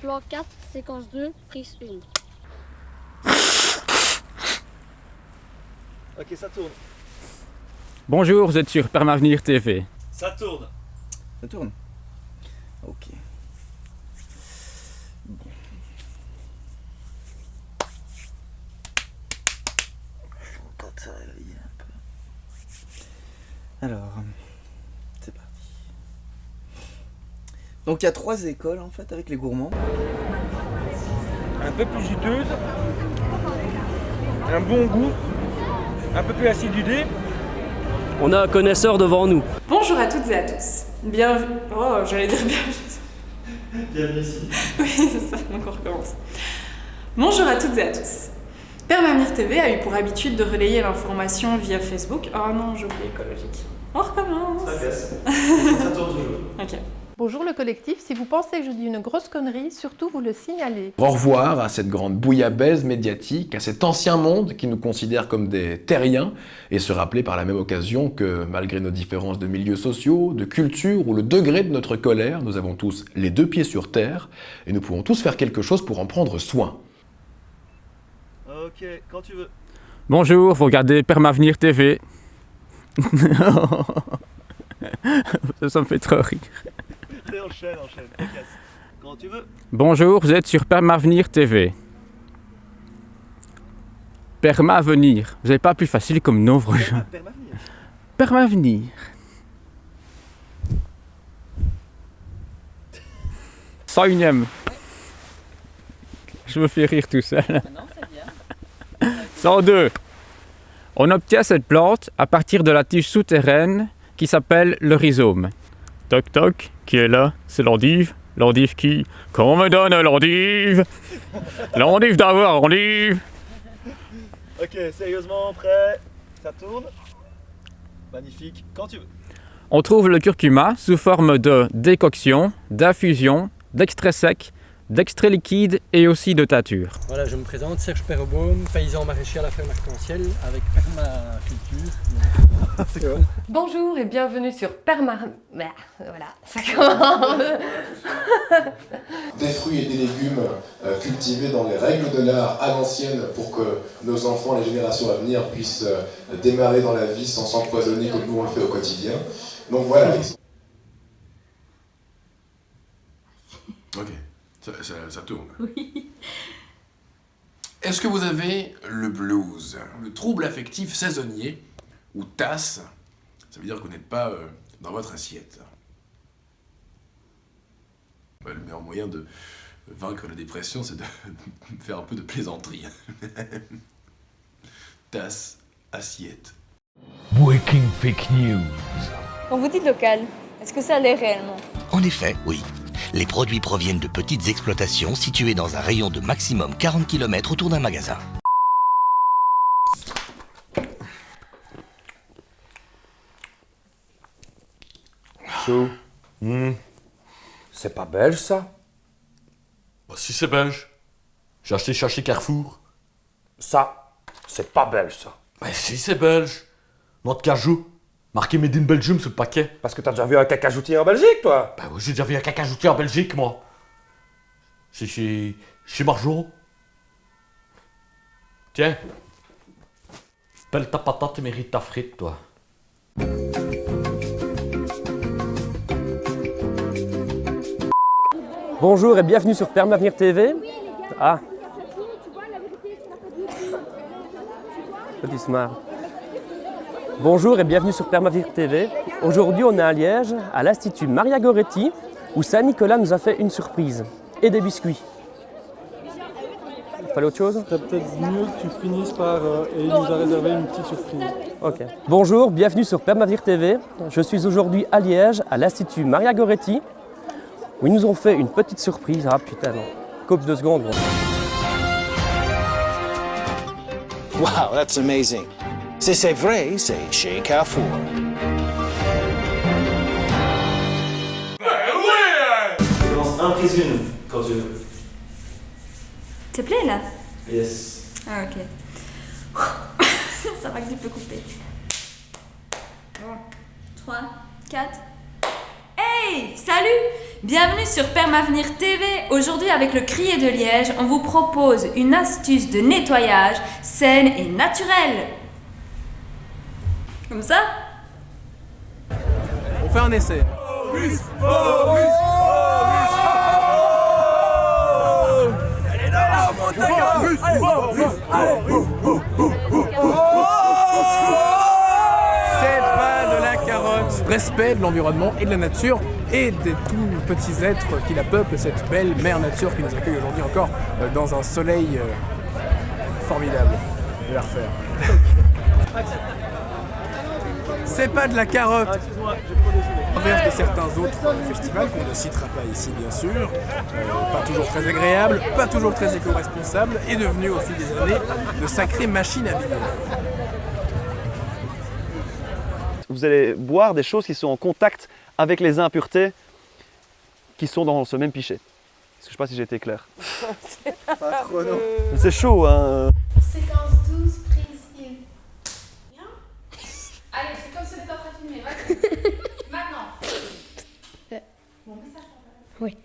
Plan 4, séquence 2, prise 1. Ok, ça tourne. Bonjour, vous êtes sur Permavenir TV. Ça tourne. Ça tourne. Ok. Bon. Faut quand ça réveille un peu. Alors, c'est parti. Donc il y a 3 écoles en fait avec les gourmands. Un peu plus juteuse, un bon goût, un peu plus acidulé. On a un connaisseur devant nous. Bonjour à toutes et à tous. Bienvenue. Oh, j'allais dire bienvenue. Bienvenue ici. Oui, c'est ça, donc on recommence. Bonjour à toutes et à tous. Permavenir TV a eu pour habitude de relayer l'information via Facebook. Oh non, j'ai oublié écologique. On recommence. Ça casse. Ça tourne toujours. Ok. Bonjour le collectif, si vous pensez que je dis une grosse connerie, surtout vous le signalez. Au revoir à cette grande bouillabaisse médiatique, à cet ancien monde qui nous considère comme des terriens, et se rappeler par la même occasion que, malgré nos différences de milieux sociaux, de culture ou le degré de notre colère, nous avons tous les 2 pieds sur terre, et nous pouvons tous faire quelque chose pour en prendre soin. Ok, quand tu veux. Bonjour, vous regardez Permavenir TV. Ça me fait trop rire. Enchaîne, ça casse. Quand tu veux. Bonjour, vous êtes sur Permavenir TV. Permavenir. Vous n'avez pas plus facile comme nom, franchement. Permavenir. Permavenir. « 101e. Je me fais rire tout seul. 102. On obtient cette plante à partir de la tige souterraine qui s'appelle le rhizome. Toc toc, qui est là? C'est l'endive. L'endive qui? Qu'on me donne l'endive. L'endive d'avoir endive. Ok, sérieusement, prêt. Ça tourne. Magnifique, quand tu veux. On trouve le curcuma sous forme de décoction, d'infusion, d'extrait sec, d'extrait liquide et aussi de tâture. Voilà, je me présente, Serge Perrebaume, paysan maraîcher à la ferme Arc-en-Ciel avec permaculture. Bonjour et bienvenue sur Voilà, ça commence. Des fruits et des légumes cultivés dans les règles de l'art à l'ancienne pour que nos enfants, les générations à venir, puissent démarrer dans la vie sans s'empoisonner comme nous on le fait au quotidien. Donc voilà. Ok, ça tourne. Oui. Est-ce que vous avez le blues, le trouble affectif saisonnier, ou TAS? Ça veut dire que vous n'êtes pas dans votre assiette. Le meilleur moyen de vaincre la dépression, c'est de faire un peu de plaisanterie. TAS, assiette. Breaking fake news. Quand vous dites local, est-ce que ça l'est réellement? En effet, oui. Les produits proviennent de petites exploitations situées dans un rayon de maximum 40 km autour d'un magasin. Chaud. C'est pas belge ça? Bah si c'est belge. J'ai acheté chez Carrefour. Ça, c'est pas belge ça. Bah si c'est belge. Noix de cajou. Marqué Made in Belgium sur le paquet. Parce que t'as déjà vu un cacajoutier en Belgique toi? Bah oui, j'ai déjà vu un cacajoutier en Belgique moi. C'est chez Margeau. Tiens. Pelle ta patate et mérite ta frite toi. Bonjour et bienvenue sur Permavenir TV. Ah. Petit smart. Bonjour et bienvenue sur Permavenir TV. Aujourd'hui, on est à Liège, à l'Institut Maria Goretti, où Saint-Nicolas nous a fait une surprise. Et des biscuits. Il fallait autre chose? C'est peut-être mieux que tu finisses par et il nous a réservé une petite surprise. Ok. Bonjour, bienvenue sur Permavenir TV. Je suis aujourd'hui à Liège, à l'Institut Maria Goretti, où ils nous ont fait une petite surprise. Ah putain, non. Coupe 2 secondes. Wow, that's amazing. Si c'est vrai, c'est chez Carrefour. Commence un prise une, quand tu veux. T'es plein là? Yes. Ah ok. Ça va que tu peux couper. Bon. 3, 4. Hey! Hey, salut! Bienvenue sur Permavenir TV. Aujourd'hui, avec le Crier de Liège, on vous propose une astuce de nettoyage saine et naturelle. Comme ça? On fait un essai. C'est pas de la carotte. Respect de l'environnement et de la nature et des tout petits êtres qui la peuplent, cette belle mère nature qui nous accueille aujourd'hui encore dans un soleil formidable. Je vais la refaire. C'est pas de la carotte. Inverse de certains autres festivals qu'on ne citera pas ici bien sûr, pas toujours très agréable, pas toujours très éco-responsable, est devenu au fil des années de sacrées machines à bidon. Vous allez boire des choses qui sont en contact avec les impuretés qui sont dans ce même pichet. Est-ce que je sais pas si j'ai été clair? Pas trop, non. C'est chaud, hein. Séquence 12, prise 1. Bien. Allez, c'est comme si on était en train de filmer. Vas-y. Maintenant. Mon message pour la planète. Oui.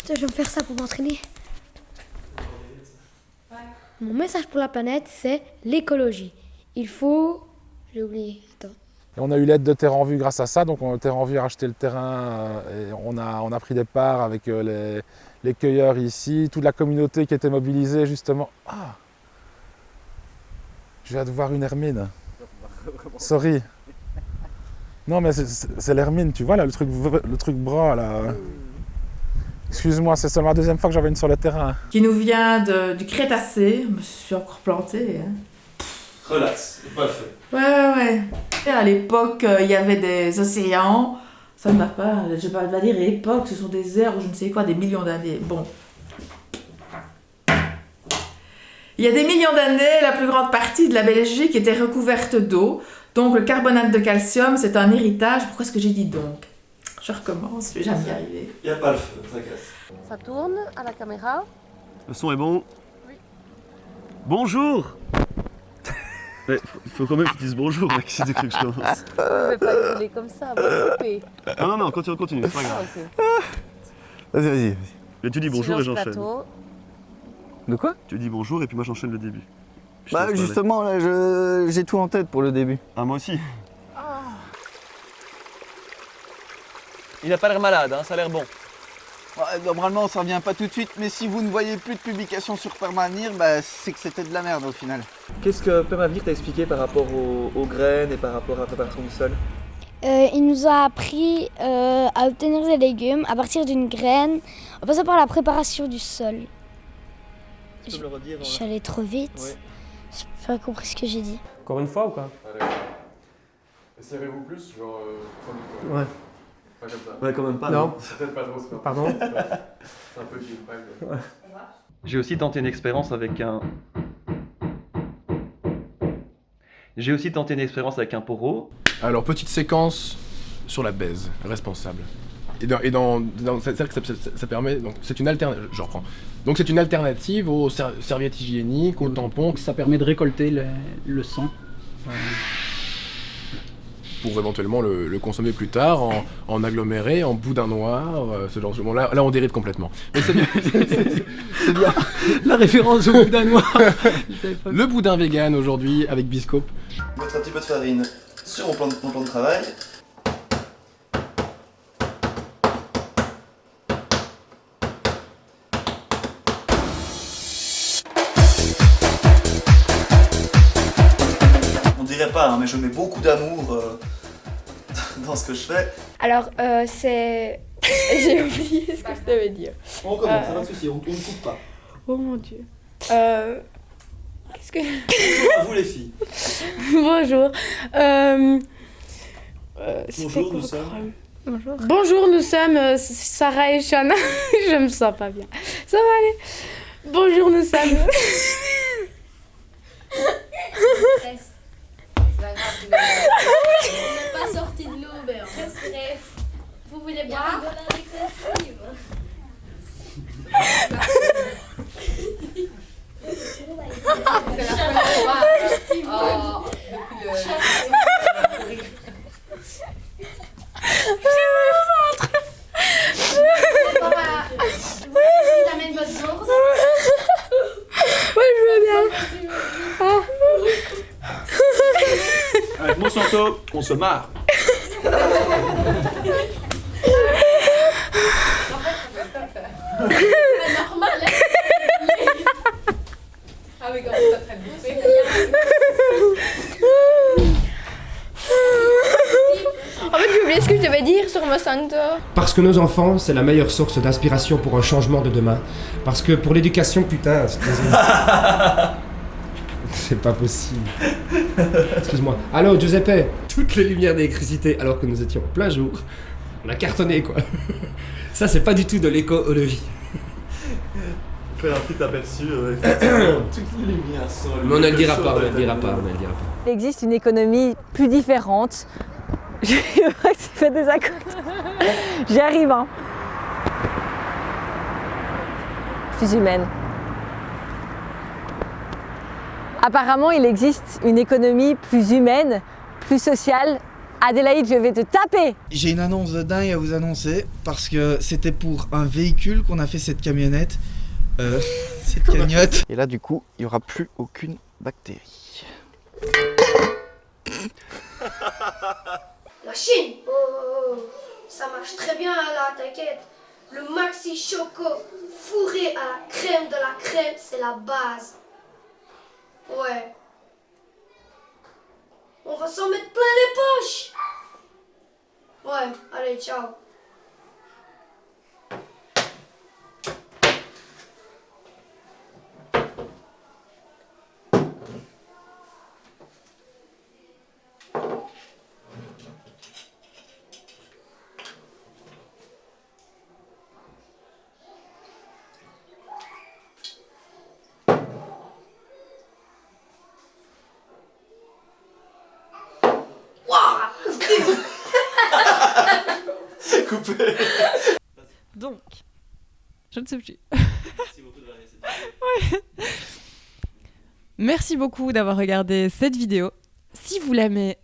Attends, je vais me faire ça pour m'entraîner. Ouais. Mon message pour la planète, c'est l'écologie. Il faut... J'ai oublié. Attends. Et on a eu l'aide de Terre en Vue grâce à ça, donc Terre en Vue a racheté le terrain et on a pris des parts avec les cueilleurs ici, toute la communauté qui était mobilisée justement. Ah, je viens de voir une hermine. Sorry. Non mais c'est l'hermine, tu vois là, le truc bras là. Excuse-moi, c'est seulement la deuxième fois que j'avais une sur le terrain. Qui nous vient du Crétacé. Je me suis encore plantée. Hein. Relax, c'est pas fait. Ouais. Et à l'époque, il y avait des océans. Ça ne va pas, je vais pas dire l'époque, ce sont des airs ou je ne sais quoi, des millions d'années. Bon. Il y a des millions d'années, la plus grande partie de la Belgique était recouverte d'eau. Donc le carbonate de calcium, c'est un héritage. Pourquoi est-ce que j'ai dit donc? Je recommence, je vais jamais y arriver. Il n'y a pas le feu, tracasse. Ça tourne à la caméra. Le son est bon? Oui. Bonjour. Mais faut quand même que tu dises bonjour, mec, si tu cru que je commence. Je vais pas gueuler comme ça, on va couper. Non, continue, c'est pas grave. Ok. Vas-y. Mais tu dis bonjour et j'enchaîne. De quoi? Tu dis bonjour et puis moi j'enchaîne le début. Puis Bah justement, là, j'ai tout en tête pour le début. Ah, moi aussi. Il n'a pas l'air malade, hein, ça a l'air bon. Ouais, normalement, ça revient pas tout de suite, mais si vous ne voyez plus de publications sur Permavenir, bah, c'est que c'était de la merde au final. Qu'est-ce que Permavenir t'a expliqué par rapport aux graines et par rapport à la préparation du sol? Il nous a appris à obtenir des légumes à partir d'une graine, en passant par la préparation du sol. Tu peux me le redire? Je suis allée trop vite. Ouais. J'ai pas compris ce que j'ai dit. Encore une fois ou quoi? Serrez-vous plus, genre... Ouais. Pas comme ça. Ouais, quand même pas. Non. Peut-être pas trop, c'est pas. Pardon. C'est un peu dur, Ouais. J'ai aussi tenté une expérience avec un... poro. Alors, petite séquence sur la baise, responsable. C'est-à-dire que ça permet... Donc, c'est une alternative... Je reprends. Donc, c'est une alternative aux serviettes hygiéniques, aux tampons. Ça permet de récolter le sang. Pour éventuellement le consommer plus tard, en aggloméré, en boudin noir, ce genre de choses. Bon, là, on dérive complètement. Mais c'est bien. C'est bien. La référence au boudin noir. Le boudin vegan aujourd'hui avec Biscope. Mettre un petit peu de farine sur mon plan de travail. On dirait pas, hein, mais je mets beaucoup d'amour dans ce que je fais. Alors, c'est... J'ai oublié ce que je devais dire. On commence, ça va de souci, on ne coupe pas. Oh mon Dieu. Qu'est-ce que... Bonjour à vous les filles. Bonjour. Bonjour, nous sommes... Bonjour. Bonjour, nous sommes Sarah et Shana. Je me sens pas bien. Ça va aller. Bonjour, nous sommes... On n'est pas sorti de l'eau, mais on reste. Vous voulez boire? Avec la salive. C'est la première fois. Oh, depuis le... danse. Ouais, je veux bien. Avec Monsanto, on se marre. C'est normal, hein. Ah oui, quand même, ça traite bouffé. En fait, j'ai oublié ce que je devais dire sur Monsanto. Parce que nos enfants, c'est la meilleure source d'inspiration pour un changement de demain. Parce que pour l'éducation, putain, c'est pas possible. Excuse-moi. Allô, Giuseppe. Toutes les lumières d'électricité alors que nous étions en plein jour. On a cartonné, quoi. Ça, c'est pas du tout de l'écologie. Faire un petit aperçu toutes les lumières sont. Mais on ne le dira pas, on ne le dira pas. Il existe une économie plus différente. Je vois que ça fait des accords. J'y arrive, hein. Plus humaine. Apparemment, il existe une économie plus humaine, plus sociale. Adélaïde, je vais te taper! J'ai une annonce de dingue à vous annoncer parce que c'était pour un véhicule qu'on a fait cette camionnette. Cette cagnotte. Et là, du coup, il n'y aura plus aucune bactérie. La Chine, ça marche très bien là, t'inquiète. Le maxi choco fourré à la crème de la crème, c'est la base. Ouais. On va s'en mettre plein les poches. Ouais, allez, ciao. Coupé. Donc, je ne sais plus. Ouais. Merci beaucoup d'avoir regardé cette vidéo. Si vous l'aimez,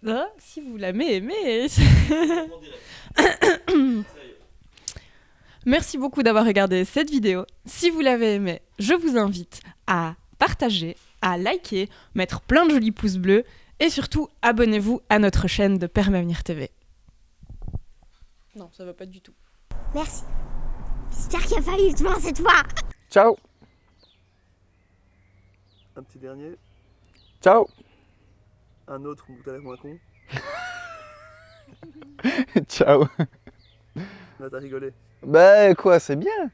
Merci beaucoup d'avoir regardé cette vidéo. Si vous l'avez aimée, je vous invite à partager, à liker, mettre plein de jolis pouces bleus et surtout abonnez-vous à notre chaîne de Permavenir TV. Non, ça va pas du tout. Merci. J'espère qu'il n'y a pas eu de vent cette fois. Ciao. Un petit dernier. Ciao. Un autre où t'as l'air moins con. Ciao. Là, t'as rigolé. Bah quoi, c'est bien.